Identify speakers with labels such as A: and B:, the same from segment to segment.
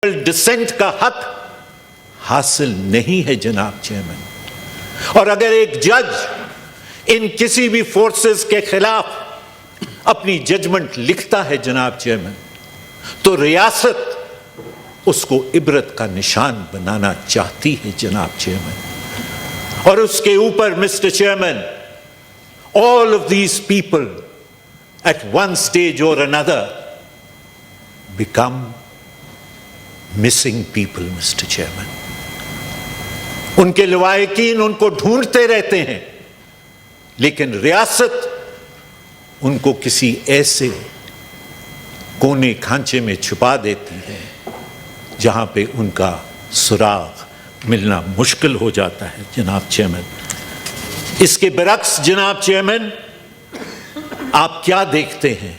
A: Decent का हक हासिल नहीं है जनाब चेयरमैन। और अगर एक जज इन किसी भी फोर्सेस के खिलाफ अपनी जजमेंट लिखता है जनाब चेयरमैन, तो रियासत उसको इबरत का निशान बनाना चाहती है जनाब चेयरमैन। और उसके ऊपर mister chairman, all of these people at one stage or another become missing people, Mr. Chairman. उनके लवाहिकीन उनको ढूंढते रहते हैं, लेकिन रियासत उनको किसी ऐसे कोने खांचे में छुपा देती है जहां पे उनका सुराग मिलना मुश्किल हो जाता है जनाब चेयरमैन। इसके बरक्स जनाब चेयरमैन, आप क्या देखते हैं?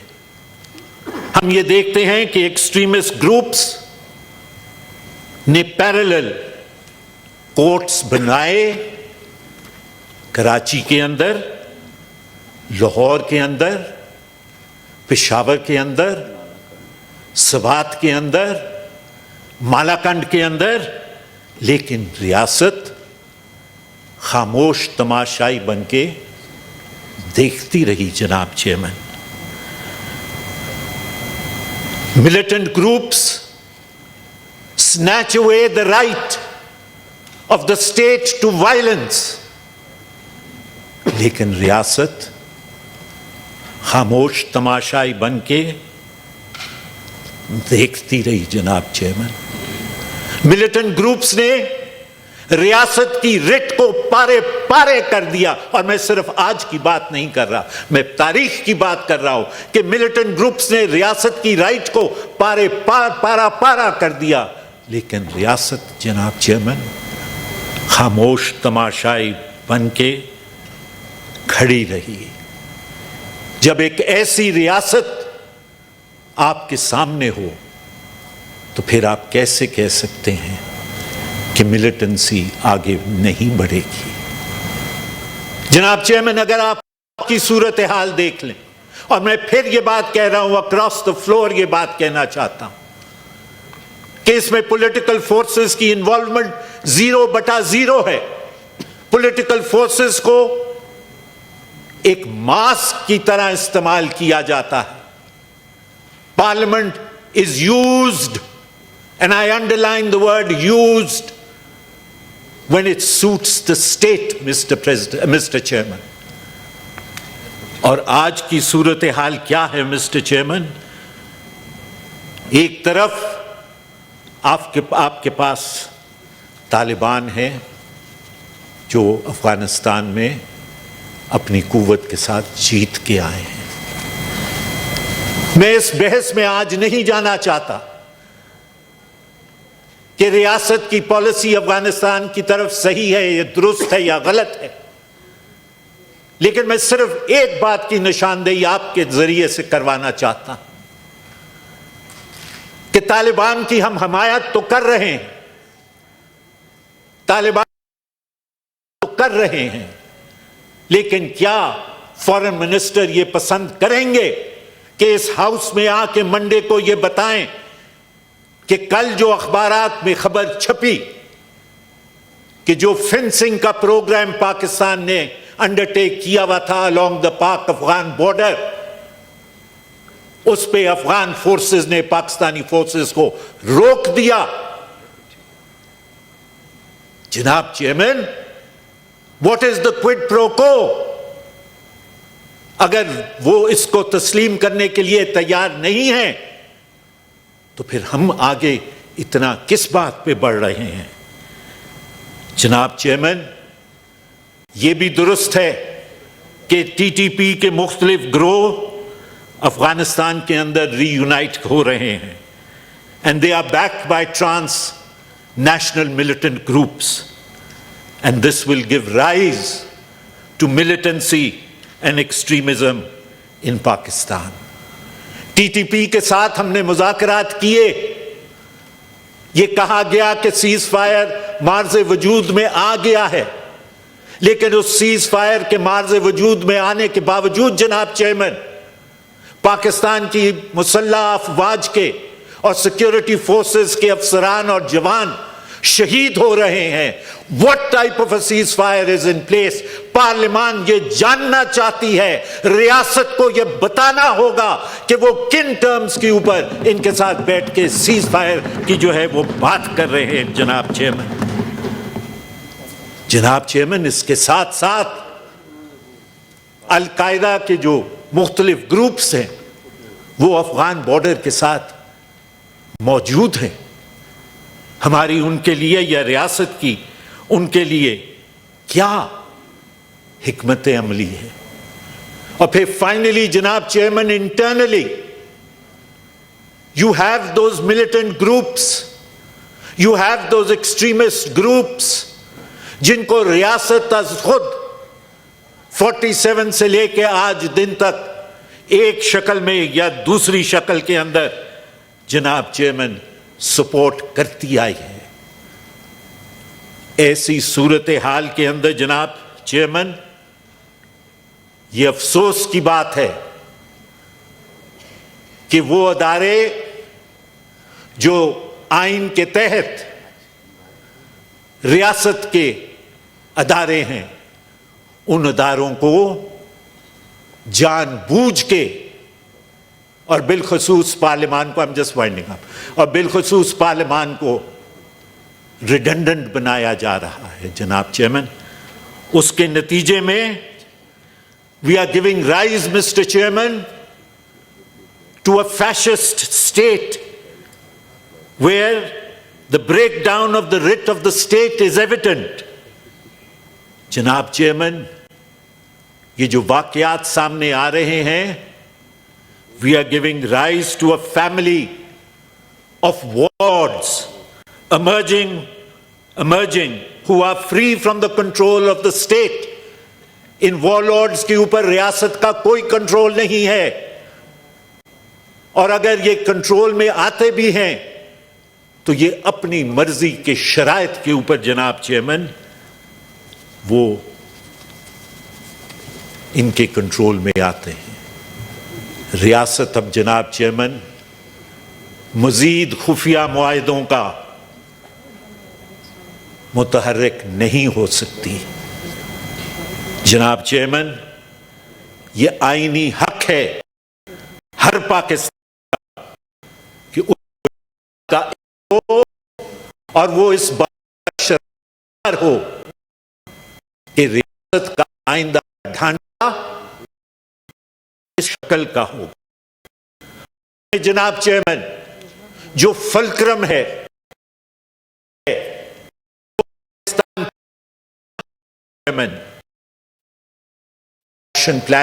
A: हम ये देखते हैं कि एक्सट्रीमिस्ट ग्रुप्स ने पैरेलल कोर्ट्स बनाए कराची के अंदर, लाहौर के अंदर, पेशावर के अंदर, सवात के अंदर, मालाकंड के अंदर, लेकिन रियासत खामोश तमाशाई बनके देखती रही जनाब chairman. Militant groups snatch away the right of the state to violence, लेकिन रियासत खामोश तमाशाई बनके देखती रही जनाब चेयरमैन। मिलिटेंट ग्रुप्स ने रियासत की रिट को पारे पारे कर दिया। और मैं सिर्फ आज की बात नहीं कर रहा, मैं तारीख की बात कर रहा हूं कि मिलिटेंट ग्रुप्स ने रियासत की राइट को पारा कर दिया, लेकिन रियासत जनाब चेयरमैन खामोश तमाशाई बनके खड़ी रही। जब एक ऐसी रियासत आपके सामने हो, तो फिर आप कैसे कह सकते हैं कि मिलिटेंसी आगे नहीं बढ़ेगी? जनाब चेयरमैन, अगर आप की सूरत हाल देख लें, और मैं फिर ये बात कह रहा हूं, अक्रॉस द फ्लोर ये बात कहना चाहता हूं कि इसमें पॉलिटिकल फोर्सेस की इन्वॉल्वमेंट 0/0 है। पॉलिटिकल फोर्सेस को एक मास्क की तरह इस्तेमाल किया जाता है। Parliament is used, and I underline the word used, when it suits the state, Mr. Chairman. और आज की सूरत हाल क्या है मिस्टर चेयरमैन? एक तरफ आपके पास तालिबान है जो अफगानिस्तान में अपनी कुव्वत के साथ जीत के आए हैं। मैं इस बहस में आज नहीं जाना चाहता कि रियासत की पॉलिसी अफगानिस्तान की तरफ सही है, ये दुरुस्त है या गलत है, लेकिन मैं सिर्फ एक बात की निशानदेही आपके जरिए से करवाना चाहता हूं कि तालिबान की हम हमायत तो कर रहे हैं, तालिबान तो कर रहे हैं, लेकिन क्या फॉरेन मिनिस्टर ये पसंद करेंगे कि इस हाउस में आके मंडे को ये बताएं कि कल जो अखबारात में खबर छपी कि जो फेंसिंग का प्रोग्राम पाकिस्तान ने अंडरटेक किया हुआ था अलोंग द पाक अफगान बॉर्डर, उस पे अफगान फोर्सेस ने पाकिस्तानी फोर्सेस को रोक दिया? जनाब chairman, what is the quid pro को? अगर वो इसको तस्लीम करने के लिए तैयार नहीं है, तो फिर हम आगे इतना किस बात पे बढ़ रहे हैं? जनाब चेयरमैन, ये भी दुरुस्त है कि टीटीपी के मुख्तलिफ ग्रोह अफगानिस्तान के अंदर रीयूनाइट हो रहे हैं, and they are backed by trans national militant groups, and this will give rise to militancy and extremism in Pakistan. TTP के साथ हमने मुज़ाकरात किए, ये कहा गया कि सीज फायर मार्ज़े वजूद में आ गया है, लेकिन उस सीज फायर के मार्ज़े वजूद में आने के बावजूद जनाब चेयरमैन, पाकिस्तान की मुसल्लह अफवाज के اور سیکیورٹی فورسز کے افسران اور جوان شہید ہو رہے ہیں. What type of a ceasefire is in place? پارلیمان یہ جاننا چاہتی ہے, ریاست کو یہ بتانا ہوگا کہ وہ کن ٹرمز کے اوپر ان کے ساتھ بیٹھ کے سیز فائر کی جو ہے وہ بات کر رہے ہیں. جناب چیئرمین, اس کے ساتھ ساتھ القاعدہ کے جو مختلف گروپس ہیں وہ افغان بارڈر کے ساتھ موجود ہیں. ہماری ان کے لیے یا ریاست کی ان کے لیے کیا حکمت عملی ہے؟ اور پھر فائنلی جناب chairman, internally you have those militant groups, you have those extremist groups جن کو ریاست از خود 47 سے لے کے آج دن تک ایک شکل میں یا دوسری شکل کے اندر جناب چیئرمین سپورٹ کرتی آئی ہے. ایسی صورتحال کے اندر جناب چیئرمین یہ افسوس کی بات ہے کہ وہ ادارے جو آئین کے تحت ریاست کے ادارے ہیں ان اداروں کو جان بوجھ کے اور بالخصوص پارلیمان کو اور بالخصوص پارلیمان کو ریڈنڈنٹ بنایا جا رہا ہے. جناب چیئرمین, اس کے نتیجے میں we are giving rise, Mr. Chairman, to a fascist state where the breakdown of the writ of the state is evident. جناب چیئرمین, یہ جو واقعات سامنے آ رہے ہیں, we are giving rise to a family of warlords emerging who are free from the control of the state. In warlords کے اوپر ریاست کا کوئی کنٹرول نہیں ہے, اور اگر یہ کنٹرول میں آتے بھی ہیں تو یہ اپنی مرضی کے شرائط کے اوپر جناب چیئرمین وہ ان کے کنٹرول میں آتے ہیں. ریاست اب جناب چیئرمین مزید خفیہ معاہدوں کا متحرک نہیں ہو سکتی. جناب چیئرمین, یہ آئینی حق ہے ہر پاکستان کہ اس کا ہو اور وہ اس بات کا شرار ہو کہ ریاست کا آئندہ ڈھانچہ اس شکل کا ہو. جناب چیئرمین, جو فلکرم ہے ایکشن پلان